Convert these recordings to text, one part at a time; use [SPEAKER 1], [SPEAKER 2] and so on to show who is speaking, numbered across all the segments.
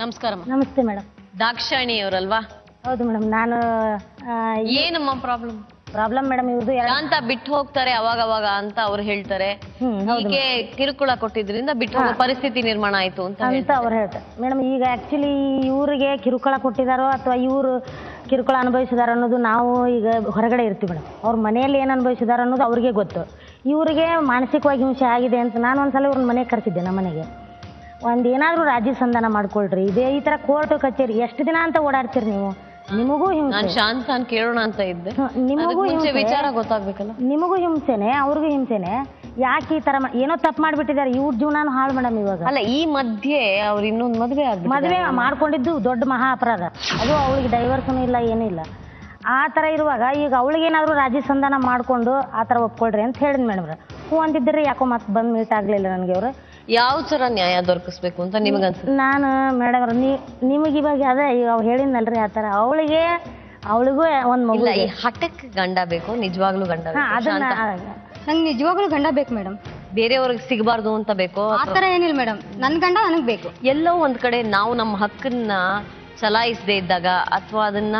[SPEAKER 1] ನಮಸ್ಕಾರ.
[SPEAKER 2] ನಮಸ್ತೆ ಮೇಡಮ್.
[SPEAKER 1] ದಾಕ್ಷಾಯಣಿ ಅವರಲ್ವಾ?
[SPEAKER 2] ಹೌದು ಮೇಡಮ್. ನಾನು
[SPEAKER 1] ಏನಮ್ಮ ಪ್ರಾಬ್ಲಮ್
[SPEAKER 2] ಮೇಡಮ್ ಇವ್ರದ್ದು
[SPEAKER 1] ಅಂತ ಬಿಟ್ಟು ಹೋಗ್ತಾರೆ ಅವಾಗ ಅಂತ ಅವ್ರು ಹೇಳ್ತಾರೆ. ಹೀಗೆ ಕಿರುಕುಳ ಕೊಟ್ಟಿದ್ರಿಂದ ಬಿಟ್ಟು ಹೋಗೋ ಪರಿಸ್ಥಿತಿ ನಿರ್ಮಾಣ ಆಯ್ತು ಅಂತ
[SPEAKER 2] ಅವ್ರು ಹೇಳ್ತಾರೆ ಮೇಡಮ್. ಈಗ ಆಕ್ಚುಲಿ ಇವ್ರಿಗೆ ಕಿರುಕುಳ ಕೊಟ್ಟಿದಾರೋ ಅಥವಾ ಇವರು ಕಿರುಕುಳ ಅನುಭವಿಸಿದಾರ ಅನ್ನೋದು ನಾವು ಈಗ ಹೊರಗಡೆ ಇರ್ತೀವಿ ಮೇಡಮ್. ಅವ್ರ ಮನೆಯಲ್ಲಿ ಏನು ಅನುಭವಿಸಿದಾರ ಅನ್ನೋದು ಅವ್ರಿಗೆ ಗೊತ್ತು. ಇವ್ರಿಗೆ ಮಾನಸಿಕವಾಗಿ ಹಿಂಸೆ ಆಗಿದೆ ಅಂತ ನಾನು ಒಂದ್ಸಲ ಇವ್ರನ್ನ ಮನೆಗೆ ಕರೆಸಿದ್ದೆ. ನಮ್ಮ ಮನೆಗೆ ಏನಾದರೂ ರಾಜಿ ಸಂಧಾನ ಮಾಡ್ಕೊಳ್ರಿ. ಇದೇ ಈ ಥರ ಕೋರ್ಟ್ ಕಚೇರಿ ಎಷ್ಟು ದಿನ ಅಂತ ಓಡಾಡ್ತೀರಿ ನೀವು? ನಿಮಗೂ ಹಿಂಸೆ.
[SPEAKER 1] ನಾನು ಶಾಂತ ಕೇಳೋಣ ಅಂತ ಇದ್ದೆ.
[SPEAKER 2] ನಿಮಗೂ ಹಿಂಸೆ,
[SPEAKER 1] ವಿಚಾರ ಗೊತ್ತಾಗ್ಬೇಕಲ್ಲ.
[SPEAKER 2] ನಿಮಗೂ ಹಿಂಸೆನೆ ಅವ್ರಿಗೂ ಹಿಂಸೆನೆ. ಯಾಕೆ ಈ ತರ ಏನೋ ತಪ್ಪು ಮಾಡ್ಬಿಟ್ಟಿದ್ದಾರೆ. ಇವ್ರ ಜೀವನ ಹಾಳು ಮೇಡಮ್. ಇವಾಗ
[SPEAKER 1] ಅಲ್ಲ, ಈ ಮಧ್ಯೆ ಅವ್ರು ಇನ್ನೊಂದು ಮದುವೆ
[SPEAKER 2] ಮಾಡ್ಕೊಂಡಿದ್ದು ದೊಡ್ಡ ಮಹಾ ಅಪರಾಧ. ಅದು ಅವಳಿಗೆ ಡೈವರ್ಸನು ಇಲ್ಲ, ಏನೂ ಇಲ್ಲ. ಆ ಥರ ಇರುವಾಗ ಈಗ ಅವಳಿಗೇನಾದರೂ ರಾಜಿ ಸಂಧಾನ ಮಾಡಿಕೊಂಡು ಆ ಥರ ಒಪ್ಕೊಳ್ರಿ ಅಂತ ಹೇಳಿದ್ ಮೇಡಮ್. ಹ್ಞೂ ಅಂತಿದ್ದರೆ ಯಾಕೋ ಮತ್ತೆ ಬಂದು ಮೀಟ್ ಆಗಲಿಲ್ಲ ನನಗೆ ಅವರು.
[SPEAKER 1] ಯಾವ ಥರ ನ್ಯಾಯ ದೊರಕಿಸ್ಬೇಕು ಅಂತ ನಿಮಗೆ ಅನ್ಸುತ್ತೆ?
[SPEAKER 2] ನಾನು ಮೇಡಮ್ ನಿಮಗೆ ಇವಾಗ ಅದೇ ಈಗ ಅವ್ರು ಹೇಳಿದ್ನಲ್ರಿ ಆ ಥರ ಅವಳಿಗೂ ಒಂದು ಮಗು.
[SPEAKER 1] ಈ ಹಠಕ್ಕೆ ಗಂಡ ಬೇಕು, ನಿಜವಾಗ್ಲೂ ಗಂಡ
[SPEAKER 3] ನಂಗೆ ನಿಜವಾಗ್ಲೂ ಗಂಡ ಬೇಕು ಮೇಡಮ್.
[SPEAKER 1] ಬೇರೆಯವ್ರಿಗೆ ಸಿಗಬಾರ್ದು ಅಂತ ಬೇಕು
[SPEAKER 3] ಆ ಥರ ಏನಿಲ್ಲ ಮೇಡಮ್. ನನ್ನ ಗಂಡ ನನಗೆ ಬೇಕು.
[SPEAKER 1] ಎಲ್ಲೋ ಒಂದ್ ಕಡೆ ನಾವು ನಮ್ಮ ಹಕ್ಕನ್ನ ಚಲಾಯಿಸದೇ ಇದ್ದಾಗ ಅಥವಾ ಅದನ್ನ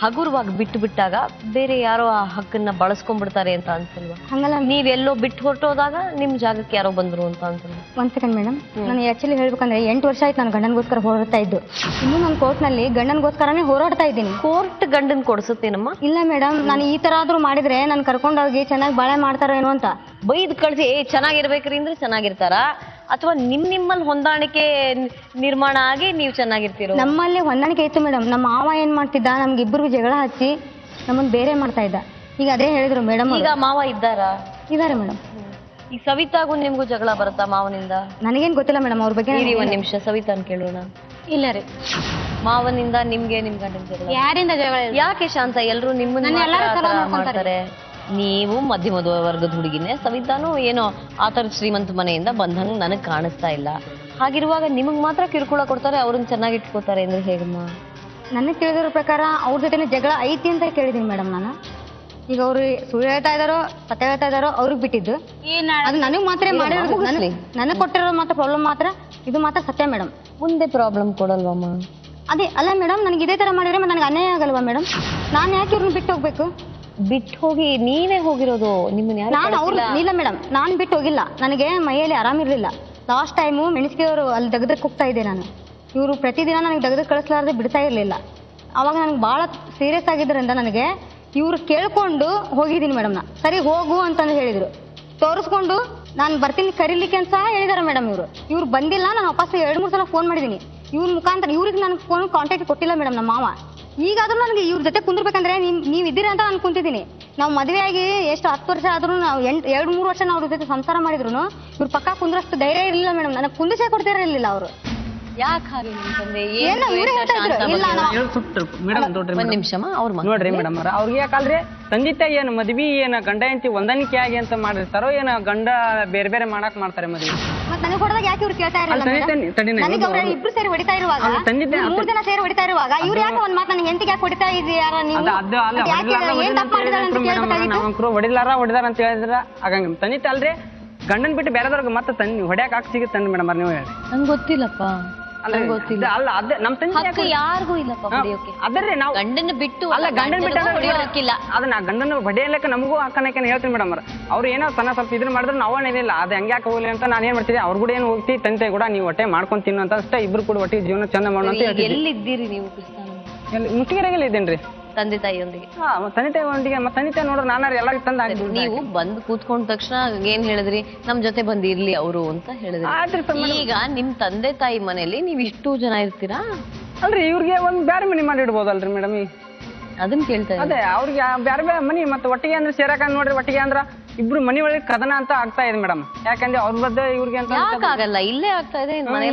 [SPEAKER 1] ಹಗುರವಾಗಿ ಬಿಟ್ಟಾಗ ಬೇರೆ ಯಾರೋ ಆ ಹಕ್ಕನ್ನ ಬಳಸ್ಕೊಂಡ್ಬಿಡ್ತಾರೆ ಅಂತ ಅನ್ಸಲ್ವಾ?
[SPEAKER 3] ಹಂಗಲ್ಲ,
[SPEAKER 1] ನೀವೆಲ್ಲೋ ಬಿಟ್ಟು ಹೊರಟೋದಾಗ ನಿಮ್ ಜಾಗಕ್ಕೆ ಯಾರೋ ಬಂದ್ರು ಅಂತ ಅನ್ಸಲ್ವಾ?
[SPEAKER 3] ಒಂದ್ ಸೆಕೆಂಡ್ ಮೇಡಮ್. ನಾನು ಆಕ್ಚುಲಿ ಹೇಳ್ಬೇಕಂದ್ರೆ 8 ವರ್ಷ ಆಯ್ತು ನಾನು ಗಂಡನ್ಗೋಸ್ಕರ ಹೋರಾಡ್ತಾ ಇದ್ದು. ಇನ್ನು ನಾನು ಕೋರ್ಟ್ನಲ್ಲಿ ಗಂಡನ್ಗೋಸ್ಕರನೇ ಹೋರಾಡ್ತಾ ಇದ್ದೀನಿ.
[SPEAKER 1] ಕೋರ್ಟ್ ಗಂಡನ್ ಕೊಡ್ಸುತ್ತೇನಮ್ಮ?
[SPEAKER 3] ಇಲ್ಲ ಮೇಡಮ್, ನಾನು ಈ ತರ ಆದ್ರೂ ಮಾಡಿದ್ರೆ ನಾನು ಕರ್ಕೊಂಡೋಗಿ ಚೆನ್ನಾಗಿ ಬಾಳೆ ಮಾಡ್ತಾರೋ ಏನೋ ಅಂತ
[SPEAKER 1] ಬೈದ್ ಕಳ್ಸಿ ಚೆನ್ನಾಗಿರ್ಬೇಕ್ರಿ ಅಂದ್ರೆ ಚೆನ್ನಾಗಿರ್ತಾರ, ಅಥವಾ ನಿಮ್ಮಲ್ಲಿ ಹೊಂದಾಣಿಕೆ ನಿರ್ಮಾಣ ಆಗಿ ನೀವು ಚೆನ್ನಾಗಿರ್ತೀರೋ?
[SPEAKER 3] ನಮ್ಮಲ್ಲಿ ಹೊಂದಾಣಿಕೆ ಇತ್ತು ಮೇಡಮ್. ನಮ್ಮ ಮಾವ ಏನ್ ಮಾಡ್ತಿದ್ದ, ನಮ್ಗೆ ಇಬ್ಬರಿಗೂ ಜಗಳ ಹಚ್ಚಿ ನಮ್ಮನ್ನ ಬೇರೆ ಮಾಡ್ತಾ ಇದ್ದ. ಈಗ ಅದೇ ಹೇಳಿದ್ರು ಮೇಡಮ್.
[SPEAKER 1] ಈಗ ಮಾವ ಇದ್ದಾರಾ?
[SPEAKER 3] ಇದಾರೆ ಮೇಡಮ್.
[SPEAKER 1] ಈ ಸವಿತಾಗೂ ನಿಮ್ಗೂ ಜಗಳ ಬರುತ್ತಾ ಮಾವನಿಂದ?
[SPEAKER 3] ನನಗೇನ್ ಗೊತ್ತಿಲ್ಲ ಮೇಡಮ್ ಅವ್ರ ಬಗ್ಗೆ.
[SPEAKER 1] ಒಂದ್ ನಿಮಿಷ ಸವಿತಾನ್ ಕೇಳೋಣ.
[SPEAKER 3] ಇಲ್ಲ ರೀ,
[SPEAKER 1] ಮಾವನಿಂದ ನಿಮ್ಗೆ ನಿಮ್ ಗಂಡನ ಜಗಳ?
[SPEAKER 3] ಯಾರಿಂದ ಜಗಳ?
[SPEAKER 1] ಯಾಕೆ ಶಾಂತ ಎಲ್ರು ನಿಮ್ಮನ್ನ ಮಾಡ್ತಾರೆ? ನೀವು ಮಧ್ಯಮ ವರ್ಗದ ಹುಡುಗಿನೇ, ಸವಿತಾನು ಏನೋ ಆತರ ಶ್ರೀಮಂತ ಮನೆಯಿಂದ ಬಂದಂಗೆ ನನಗೆ ಕಾಣಿಸ್ತಾ ಇಲ್ಲ. ಹಾಗಿರುವಾಗ ನಿಮಗ್ ಮಾತ್ರ ಕಿರುಕುಳ ಕೊಡ್ತಾರೆ, ಅವ್ರನ್ನ ಚೆನ್ನಾಗಿ ಇಟ್ಕೋತಾರೆ ಅಂದ್ರೆ ಹೇಗಮ್ಮ?
[SPEAKER 3] ನನಗೆ ತಿಳಿದಿರೋ ಪ್ರಕಾರ ಅವ್ರ ಜೊತೆ ಜಗಳ ಐತಿ ಅಂತ ಕೇಳಿದೀನಿ ಮೇಡಮ್ ನಾನು. ಈಗ ಅವ್ರು ಸುಳ್ಳು ಹೇಳ್ತಾ ಇದಾರೋ ಸತ್ಯ ಹೇಳ್ತಾ ಇದಾರೋ ಅವ್ರಿಗೆ ಬಿಟ್ಟಿದ್ದು. ಅದು ನನಗೆ ಮಾತ್ರ ಮಾಡಿರೋದು, ನನಗೆ ಕೊಟ್ಟಿರೋ ಮಾತ್ರ ಪ್ರಾಬ್ಲಮ್ ಮಾತ್ರ. ಇದು ಮಾತ್ರ ಸತ್ಯ ಮೇಡಮ್.
[SPEAKER 1] ಮುಂದೆ ಪ್ರಾಬ್ಲಮ್ ಕೊಡಲ್ವಮ್ಮ?
[SPEAKER 3] ಅದೇ ಅಲ್ಲ ಮೇಡಮ್, ನನಗೆ ಇದೇ ತರ ಮಾಡಿದ್ರೆ ನನಗೆ ಅನ್ಯಾಯ ಆಗಲ್ವಾ ಮೇಡಮ್? ನಾನು ಯಾಕೆ ಇವ್ರನ್ನ ಬಿಟ್ಟು ಹೋಗ್ಬೇಕು?
[SPEAKER 1] ಬಿಟ್ಟು ಹೋಗಿ ನೀವೇ ಹೋಗಿರೋದು? ನಿಮ್ಮನ್ನ
[SPEAKER 3] ನಾನು ಅವ್ರು ಇಲ್ಲ ಮೇಡಮ್, ನಾನು ಬಿಟ್ಟು ಹೋಗಿಲ್ಲ. ನನಗೆ ಮೈಯಲ್ಲಿ ಆರಾಮಿರ್ಲಿಲ್ಲ. ಲಾಸ್ಟ್ ಟೈಮು ಮೆಣಸಿಗೆಯವರು ಅಲ್ಲಿ ತೆಗೆದಕ್ಕೆ ಹೋಗ್ತಾ ಇದ್ದೆ ನಾನು. ಇವರು ಪ್ರತಿದಿನ ನನಗೆ ತೆಗೆದು ಕಳಿಸ್ಲಾರ್ದೆ ಬಿಡ್ತಾ ಇರಲಿಲ್ಲ. ಅವಾಗ ನನಗೆ ಭಾಳ ಸೀರಿಯಸ್ ಆಗಿದ್ದರಿಂದ ನನಗೆ ಇವ್ರು ಕೇಳ್ಕೊಂಡು ಹೋಗಿದ್ದೀನಿ ಮೇಡಮ್. ಸರಿ ಹೋಗು ಅಂತಂದು ಹೇಳಿದರು. ತೋರಿಸ್ಕೊಂಡು ನಾನು ಬರ್ತೀನಿ ಕರೀಲಿಕ್ಕೆ ಅಂತ ಹೇಳಿದಾರೆ ಮೇಡಮ್. ಇವ್ರು ಬಂದಿಲ್ಲ. ನಾನು ವಾಪಸ್ 2-3 ಸಲ ಫೋನ್ ಮಾಡಿದ್ದೀನಿ. ಇವ್ರ ಮುಖಾಂತರ ಇವ್ರಿಗೆ ನನಗೆ ಫೋನ್ ಕಾಂಟ್ಯಾಕ್ಟ್ ಕೊಟ್ಟಿಲ್ಲ ಮೇಡಮ್ ನಮ್ಮ ಮಾವ. ಈಗಾದ್ರೂ ನನಗೆ ಇವ್ರ ಜೊತೆ ಕುಂದಿರ್ಬೇಕಂದ್ರೆ ನೀವು ಇದ್ದೀರಿ ಅಂತ ನಾನು ಕುಂತಿದ್ದೀನಿ. ನಾವು ಮದುವೆ ಆಗಿ ಎಷ್ಟು 10 ವರ್ಷ ಆದ್ರೂ, ನಾವು 2-3 ವರ್ಷ ನಾವು ಅವ್ರ ಜೊತೆ ಸಂಸಾರ ಮಾಡಿದ್ರು ಇವ್ರ ಪಕ್ಕ ಕುಂದ್ರಷ್ಟು ಧೈರ್ಯ ಇರಲಿಲ್ಲ ಮೇಡಮ್. ನನಗೆ ಕುಂದಿಸೇ ಕೊಡ್ತಿರಲಿಲ್ಲ ಅವರು.
[SPEAKER 4] ನೋಡ್ರಿ ಮೇಡಮ್, ಅವ್ರಿಗೆ ಯಾಕಲ್ರಿ ತಂದೆ ತಾಯಿ ಏನು ಮದ್ವಿ ಏನು ಗಂಡ ಹೆಂಡತಿ ಹೊಂದಾಣಿಕೆ ಆಗಿ ಅಂತ ಮಾಡಿರ್ತಾರೋ ಏನೋ ಗಂಡ ಬೇರೆ ಬೇರೆ ಮಾಡಕ್ ಮಾಡ್ತಾರೆ ಮದ್ವಿ.
[SPEAKER 3] ನನಗೆ ಹೊಡೆದಾಗ ಯಾಕೆ ಇವ್ರು ಕೇಳ್ತಾ ಇರಲಿಲ್ಲ? ಇಬ್ರು ಸೇರಿ ಹೊಡಿತಾ ಇರುವಾಗ, 3 ಜನ ಸೇರಿ ಹೊಡಿತಾ ಇರುವಾಗ ಇವ್ರು ಯಾಕೆ ಒಂದ್ ಮಾತು ನನಗೆ ಎಂತಿಗೆ ಯಾಕೆ ಹೊಡಿತಾ ಇದೀಯಾರ ನೀವು?
[SPEAKER 4] ಹೊಡಿದಾರ ಅಂತ ಹೇಳಿದ್ರ ಆಗಂಗ ತಂದೆ ಅಲ್ರಿ ಗಂಡನ್ ಬಿಟ್ಟು ಬೇರೆದವ್ರಿಗೆ ಮತ್ತೆ ತಂದು ಹೊಡ್ಯಾಕ ಹಾಕಿ ಸಿಗುತ್ತೆ ಮೇಡಮ್. ನೀವು ಹೇಳಿ
[SPEAKER 1] ನಂಗೆ ಗೊತ್ತಿಲ್ಲಪ್ಪ.
[SPEAKER 4] ಅಲ್ಲ ಅದೇ ನಮ್ ತಂದೆ
[SPEAKER 1] ಯಾರಿಗೂ ಇಲ್ಲಪ್ಪ ಹೊಡಿಯೋಕೆ.
[SPEAKER 4] ಅದರ್ರಿ ನಾವು
[SPEAKER 1] ಗಂಡನ ಬಿಟ್ಟು
[SPEAKER 4] ಅಲ್ಲ ಗಂಡನ್ ಬಿಟ್ಟು
[SPEAKER 1] ಹೊಡಿಯೋಕಿಲ್ಲ.
[SPEAKER 4] ಅದನ್ನ ಗಂಡನ ಹೊಡೆಯಲಿಕ್ಕೆ ನಮಗೂ ಹಾಕನಕ್ಕೆ ಹೇಳ್ತೀನಿ ಮೇಡಮ್. ಅವ್ರು ಏನೋ ತನ್ನ ಸ್ವಲ್ಪ ಇದನ್ನ ಮಾಡಿದ್ರೆ ನಾವು ಏನಿಲ್ಲ ಅದು ಹೆಂಗ್ಯಾಕೆ ಹೋಗ್ಲಿ ಅಂತ ನಾನು ಏನ್ ಮಾಡ್ತಿದ್ದೆ, ಅವ್ರು ಕೂಡ ಏನು ಹೋಗ್ತಿ ತಂದೆ ಕೂಡ ನೀವು ಹೊಟ್ಟೆ ಮಾಡ್ಕೊಂಡು ತಿನ್ನು ಅಂತ ಅಷ್ಟೇ. ಇಬ್ರು ಕೂಡ ಒಟ್ಟಿಗೆ ಜೀವನ ಚಂದ ಮಾಡೋಣ.
[SPEAKER 1] ಎಲ್ಲಿದ್ದೀರಿ ನೀವು?
[SPEAKER 4] ಮುಟ್ಟಿಗೆರೆಗೆ ಇದ್ದೇನ್ರಿ
[SPEAKER 1] ತಂದೆ ತಾಯಿಯೊಂದಿಗೆ.
[SPEAKER 4] ತಂದೆ ತಾಯಿಯೊಂದಿಗೆ. ಮತ್ತೆ ತಂದೆ ತಾಯಿ ನೋಡ್ರಿ ನಾನು ಎಲ್ಲ ತಂದ
[SPEAKER 1] ನೀವು ಬಂದು ಕೂತ್ಕೊಂಡ ತಕ್ಷಣ ಏನ್ ಹೇಳಿದ್ರಿ? ನಮ್ ಜೊತೆ ಬಂದು ಇರ್ಲಿ ಅವರು ಅಂತ ಹೇಳಿದ್ರಿ. ಈಗ ನಿಮ್ ತಂದೆ ತಾಯಿ ಮನೇಲಿ ನೀವ್ ಇಷ್ಟು ಜನ ಇರ್ತೀರಾ
[SPEAKER 4] ಅಲ್ರಿ? ಇವ್ರಿಗೆ ಒಂದ್ ಬೇರೆ ಮನಿ ಮಾಡಿ ಇಡ್ಬೋದಲ್ರಿ ಮೇಡಮ್?
[SPEAKER 1] ಅದನ್ನ ಕೇಳ್ತಾ
[SPEAKER 4] ಅದೇ ಅವ್ರಿಗೆ ಬೇರೆ ಬೇರೆ ಮನಿ ಮತ್ತೆ ಒಟ್ಟಿಗೆ ಅಂದ್ರೆ ಸೇರಕ ನೋಡ್ರಿ. ಒಟ್ಟಿಗೆ ಅಂದ್ರ ಇಬ್ರು ಮನಿ ಒಳಗೆ ಕದನ ಅಂತ ಆಗ್ತಾ ಇದೆ ಮೇಡಮ್. ಯಾಕಂದ್ರೆ ಅವ್ರ ಬದ್ದೆ ಇವ್ರಿಗೆ ಅಂತ
[SPEAKER 1] ಆಗಲ್ಲ, ಇಲ್ಲೇ ಆಗ್ತಾ ಇದೆ.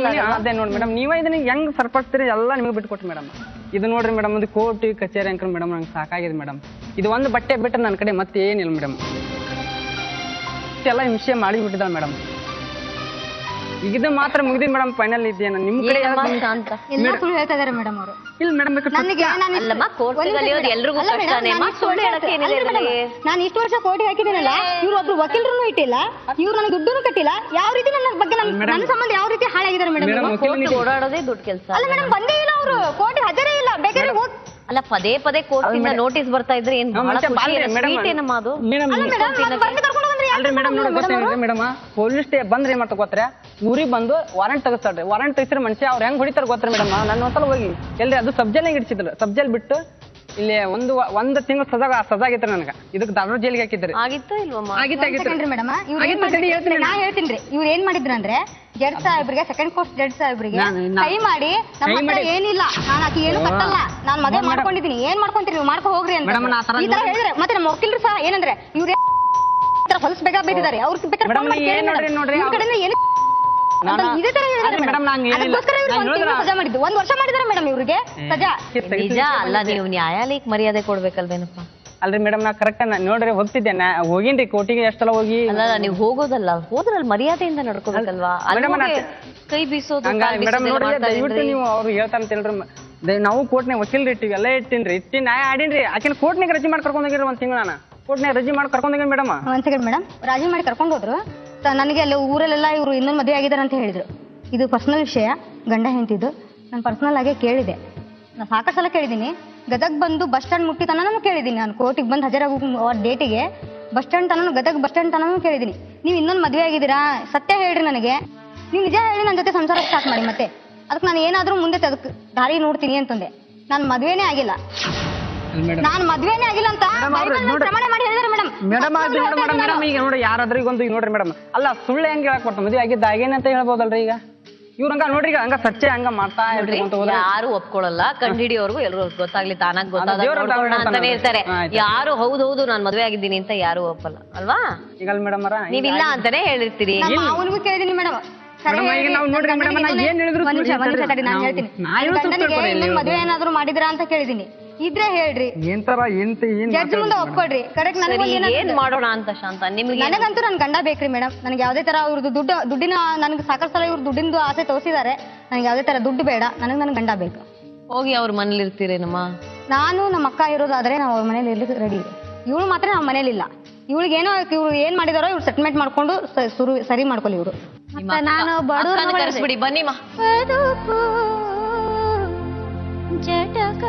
[SPEAKER 4] ಅದೇ ನೋಡಿ ಮೇಡಮ್, ನೀವೇ ಇದನ್ನ ಹೆಂಗ್ ಸರಿಪಡಿಸ್ತೀರಿ ಎಲ್ಲ ನಿಮಗೆ ಬಿಟ್ಕೊಟ್ರಿ ಮೇಡಮ್. ಇದು ನೋಡ್ರಿ ಮೇಡಮ್, ಒಂದು ಕೋರ್ಟ್ ಕಚೇರಿ ಅಂಕ ಮೇಡಮ್ ನಂಗೆ ಸಾಕಾಗಿದೆ ಮೇಡಮ್. ಇದು ಒಂದು ಬಟ್ಟೆ ಬಿಟ್ಟರೆ ನನ್ನ ಕಡೆ ಮತ್ತೆ ಏನಿಲ್ಲ ಮೇಡಮ್. ಇಷ್ಟೆಲ್ಲ ಹಿಂಸೆ ಮಾಡಿಬಿಟ್ಟಿದ್ದಾಳೆ ಮೇಡಮ್. ಈಗ ಇದು ಮಾತ್ರ ಮುಗಿದಿದ್ ಮೇಡಮ್ ಫೈನಲ್ ಇದೆಯೇನು ನಿಮ್ ಕಡೆ
[SPEAKER 1] ಏನಮ್ಮ ಶಾಂತ
[SPEAKER 3] ಎಲ್ಲ ಸುಳ್ಳು ಹೇಳ್ತಾ ಇದಾರೆ ಮೇಡಮ್ ಅವರು.
[SPEAKER 4] ಇಲ್ಲ ಮೇಡಮ್
[SPEAKER 3] ನನಗೆ
[SPEAKER 1] ಅಲ್ಲಮ್ಮ ಕೋರ್ಟಿಗೆ ಅಲಿಯೋದು ಎಲ್ರಿಗೂ ಕಷ್ಟನೇ ಸುಳ್ಳು ಹೇಳಕ್ಕೆ ಏನಿದೆ ಇದರಲ್ಲಿ?
[SPEAKER 3] ನಾನು ಇಷ್ಟು ವರ್ಷ ಕೋಟಿ ಹಾಕಿದ್ದೀನಲ್ಲ, ಇವ್ರು ಒಬ್ರು ವಕೀಲರನ್ನು ಇಟ್ಟಿಲ್ಲ, ಇವ್ರು ನನಗೆ ದುಡ್ಡನ್ನು ಕಟ್ಟಿಲ್ಲ. ಯಾವ ರೀತಿ ನನ್ನ ಬಗ್ಗೆ ನನ್ನ ಸಂಬಂಧ ಯಾವ ರೀತಿ ಹಾಳಾಗಿದ್ದಾರೆ ಮೇಡಮ್?
[SPEAKER 1] ಕೋರ್ಟ್ ಓಡಾಡೋದೇ ದುಡ್ಡು ಕೆಲಸ.
[SPEAKER 3] ಅಲ್ಲ ಮೇಡಮ್, ಬಂದೇ ಇಲ್ಲ ಅವರು, ಕೋರ್ಟ್ ಹಾಜರೇ ಇಲ್ಲ. ಬೇಕಾದ್ರೆ ಹೋಗಿ
[SPEAKER 1] ಅಲ್ಲ ಪದೇ ಪದೇ ಕೋರ್ಟ್ ಇಂದ ನೋಟಿಸ್ ಬರ್ತಾ ಇದ್ರೆ ಏನ್ ಬಹಳ ಖುಷಿ ಏನಮ್ಮ ಅದು?
[SPEAKER 4] ಅಲ್ರಿ ಮೇಡಮ್ ನೋಡಿ ಗೊತ್ತೇನ್ರಿ ಮೇಡಮ್, ಪೊಲೀಸ್ ಬಂದ್ರೆ ಏನ್ ಮಾಡ್ತಾ ಗೊತ್ತರ, ಊರಿಗೆ ಬಂದು ವಾರಂಟ್ ತೆಗಿಸ್ತಾರ್ರಿ. ವಾರಂಟ್ ತೆಗಿಸಿದ್ರೆ ಮನುಷ್ಯ ಅವ್ರು ಹೆಂಗ್ ಹೊಡಿತಾರ ಗೊತ್ತರ ಮೇಡಮ್? ನನ್ನ ಒಂದ್ಸಲ ಹೋಗಿ ಎಲ್ರಿ ಅದು ಸಬ್ಜೆಲ್ನಾಗ ಇಡ್ಸಿದ್ರು. ಸಬ್ಜೆಲ್ ಬಿಟ್ಟು ಇಲ್ಲಿ ಒಂದು ತಿಂಗಳು ಸಜಾ ಆಗಿತ್ತು ನನಗೆ. ಇದಕ್ಕೆ ದಾರು ಜೈಲಿಗೆ ಹಾಕಿದ್ರಿ.
[SPEAKER 1] ಆಗಿತ್ತು ಇಲ್ವಮ್ಮ?
[SPEAKER 3] ಆಗಿತ್ತು ಮೇಡಮ್. ನಾ ಹೇಳ್ತೀನಿ, ಇವ್ರು ಏನ್ ಮಾಡಿದ್ರು ಅಂದ್ರೆ ಜಡ್ಜ್ ಸಾಹೇಬ್ರಿಗೆ, ಸೆಕೆಂಡ್ ಕೋರ್ಟ್ ಜಡ್ಜ್ ಸಾಹೇಬ್ರಿಗೆ ಕೈ ಮಾಡಿ ನಮ್ಮ ಹತ್ರ ಏನಿಲ್ಲ, ನಾನು ಆಕಿ ಏನು ಕಟ್ಟಲ್ಲ, ನಾನು ಮದುವೆ ಮಾಡ್ಕೊಂಡಿದ್ದೀನಿ, ಏನ್ ಮಾಡ್ಕೊಂತೀರಿ ನೀವು ಮಾಡ್ಕೊ ಹೋಗ್ರಿ ಅಂತ ಈ ತರ ಹೇಳಿದ್ರೆ. ಮತ್ತೆ ನಮ್ಮ ವಕೀಲರು ಸಹ ಏನಂದ್ರೆ ಇವ್ರು ಹೊಲಸ್ ಬೇಗ ಬೈದಿದ್ದಾರೆ, ಅವ್ರಿಗೆ ಬೇಕಾದ್ರೆ ಇದೇ ತರ ಸಜಾ ಮಾಡಿದ್ದು. 1 ವರ್ಷ ಮಾಡಿದಾರೆ ಮೇಡಮ್ ಇವ್ರಿಗೆ ಸಜಾ.
[SPEAKER 1] ನಿಜ ಅಲ್ಲ, ನೀವು ನ್ಯಾಯಾಲಯಕ್ಕೆ ಮರ್ಯಾದೆ ಕೊಡ್ಬೇಕಲ್ವೇನಪ್ಪ?
[SPEAKER 4] ಅಲ್ರಿ ಮೇಡಮ್, ನಾ ಕರೆಕ್ಟ್ ನೋಡ್ರಿ ಹೋಗ್ತಿದ್ದೆ, ಹೋಗಿನ್ರಿ ಕೋರ್ಟಿಗೆ ಎಷ್ಟೆಲ್ಲ ಹೋಗಿ.
[SPEAKER 1] ಅಲ್ಲ ನೀವು ಹೋಗೋದಲ್ಲ, ಹೋದ್ರಲ್ಲಿ ಮರ್ಯಾದೆಯಿಂದ ನಡ್ಕೋಬೇಕಲ್ವಾ? ಕೈ ಬೀಸೋದು
[SPEAKER 4] ಮೇಡಮ್ ನೋಡ್ರಿ, ದಯವಿಟ್ಟು ನೀವು ಅವ್ರು ಹೇಳ್ತಾರ ಅಂತ ಹೇಳ್ರಿ. ನಾವು ಕೋರ್ಟ್ನಾಗ ವಕೀಲ್ರಿ ಇಟ್ಟಿವಿ, ಎಲ್ಲ ಇಟ್ಟಿ ನ್ಯಾಯ ಆಡಿನ್ರಿ. ಆಕಿನ ಕೋರ್ಟ್ನಾಗ ರಜೆ ಮಾಡಿ ಕರ್ಕೊಂಡ್ ಹೋಗಿರಿ 1 ತಿಂಗಳು. ನಾನು ಕೋರ್ಟ್ನಾಗ ರಜೆ ಮಾಡಿ ಕರ್ಕೊಂಡ್ ಹೋಗಿ ಮೇಡಮ್.
[SPEAKER 3] 1 ಸೆಕೆಂಡ್ ಮೇಡಮ್, ರಾಜಿ ಮಾಡಿ ಕರ್ಕೊಂಡು ಹೋದ್ರು. ನನಗೆ ಅಲ್ಲಿ ಊರಲ್ಲೆಲ್ಲ ಇವರು ಇನ್ನೊಂದು ಮದುವೆ ಆಗಿದ್ದಾರೆ ಅಂತ ಹೇಳಿದ್ರು. ಇದು ಪರ್ಸನಲ್ ವಿಷಯ, ಗಂಡ ಹೆಂಡತಿದ್ದು. ನಾನು ಪರ್ಸನಲ್ ಆಗೇ ಕೇಳಿದೆ, ನಾನು ಸಾಕಷ್ಟು ಸಲ ಕೇಳಿದ್ದೀನಿ. ಗದಗ್ ಬಂದು ಬಸ್ ಸ್ಟ್ಯಾಂಡ್ ಮುಟ್ಟಿ ತನೂ ಕೇಳಿದ್ದೀನಿ. ನಾನು ಕೋರ್ಟಿಗೆ ಬಂದು ಹಾಜರಾಗೋ ಡೇಟಿಗೆ ಬಸ್ ಸ್ಟ್ಯಾಂಡ್ ತನೂ, ಗದಗ್ ಬಸ್ ಸ್ಟ್ಯಾಂಡ್ ತನೂ ಕೇಳಿದ್ದೀನಿ. ನೀವು ಇನ್ನೊಂದು ಮದುವೆ ಆಗಿದ್ದೀರಾ, ಸತ್ಯ ಹೇಳ್ರಿ ನನಗೆ, ನೀವು ನಿಜ ಹೇಳಿ ನನ್ನ ಜೊತೆ ಸಂಸಾರ ಸ್ಟಾರ್ಟ್ ಮಾಡಿ. ಮತ್ತೆ ಅದಕ್ಕೆ ನಾನು ಏನಾದರೂ ಮುಂದೆ ಅದಕ್ಕೆ ದಾರಿ ನೋಡ್ತೀನಿ ಅಂತಂದೆ. ನಾನು ಮದುವೆನೇ ಆಗಿಲ್ಲ, ನಾನು ಮದುವೆನೇ ಆಗಿಲ್ಲ ಅಂತ ಪ್ರಮಾಣ ಮಾಡಿ ಹೇಳಿದಾರೆ ಮೇಡಮ್.
[SPEAKER 4] ಮೇಡಮ್ ಈಗ ನೋಡಿ ಯಾರಾದ್ರೂ ಈಗ ಒಂದು ನೋಡ್ರಿ ಮೇಡಮ್, ಅಲ್ಲ ಸುಳ್ಳು ಹೆಂಗ್ ಹೇಳಕ್ ಬರ್ತಾವ? ಮದುವೆ ಆಗಿದ್ದ ಆಗೇನಂತ ಹೇಳ್ಬೋದಲ್ರಿ? ಈಗ ಇವ್ರಂಗ ನೋಡ್ರಿ, ಈಗ ಹಂಗ ಸಚ್ಚೆ ಹಂಗ ಮಾಡ್ತಾ
[SPEAKER 1] ಯಾರು ಒಪ್ಕೊಳ್ಳಲ್ಲ. ಕಂಡಿಡಿಯೋರ್ಗು ಎಲ್ರು ಗೊತ್ತಾಗ್ಲಿ, ತಾನಾಗ್ ಗೊತ್ತಾಗ ಅಂತಾನೆ ಇರ್ತಾರೆ. ಯಾರು ಹೌದೌದು ನಾನ್ ಮದ್ವೆ ಆಗಿದ್ದೀನಿ ಅಂತ ಯಾರು ಒಪ್ಪಲ್ಲ ಅಲ್ವಾ?
[SPEAKER 4] ಈಗ ಮೇಡಮ್
[SPEAKER 1] ನೀವಿಲ್ಲ ಅಂತಾನೆ ಹೇಳಿರ್ತೀರಿ.
[SPEAKER 3] ಅವನಿಗೂ ಕೇಳಿದೀನಿ ಮೇಡಮ್, ಮದುವೆ ಏನಾದ್ರು ಮಾಡಿದ್ರಾ ಅಂತ ಕೇಳಿದೀನಿ. ಇದ್ರೆ ಹೇಳ್ರಿ, ಜಡ್ಜ್ ಮುಂದೆ ಒಪ್ಕೊಡ್ರಿ. ಕರೆಕ್ಟ್
[SPEAKER 1] ಏನ್ ಮಾಡೋಣ ಅಂತ ಶಾಂತ ನಿಮ್ಗೆ?
[SPEAKER 3] ನನಗಂತೂ ನನ್ ಗಂಡ ಬೇಕ್ರಿ ಮೇಡಮ್. ನನಗೆ ಯಾವ್ದೇ ತರ ಅವ್ರದ್ದು ದುಡ್ಡಿನ ನನಗೆ ಸಾಕಷ್ಟು ಸಲ ಇವ್ರ ದುಡ್ಡಿಂದು ಆಸೆ ತೋರಿಸಿದ್ದಾರೆ. ನನಗೆ ಯಾವ್ದೇ ತರ ದುಡ್ಡು ಬೇಡ, ನನ್ ಗಂಡ ಬೇಕು.
[SPEAKER 1] ಹೋಗಿ ಅವ್ರ ಮನೇಲಿ ಇರ್ತೀರೇನಮ್ಮ?
[SPEAKER 3] ನಾನು ನಮ್ಮ ಅಕ್ಕ ಇರೋದಾದ್ರೆ ನಾವು ಅವ್ರ ಮನೇಲಿ ಇರ್ಲಿಕ್ಕೆ ರೆಡಿ ಇದೆ. ಇವಳು ಮಾತ್ರ ನಮ್ಮ ಮನೇಲಿ ಇಲ್ಲ. ಇವಳಿಗೇನೋ ಇವ್ರು ಏನ್ ಮಾಡಿದಾರೋ ಇವ್ರು ಸೆಟ್ಲ್ಮೆಂಟ್ ಮಾಡ್ಕೊಂಡು ಸರಿ ಮಾಡ್ಕೊಳ್ಳಿ ಇವ್ರು. ನಾನು
[SPEAKER 1] ಬಡವ್ರನ್ನ ಕರೆಸ್ಬಿಡಿ, ಬನ್ನಿಮ್ಮ.
[SPEAKER 3] ಜಟಕ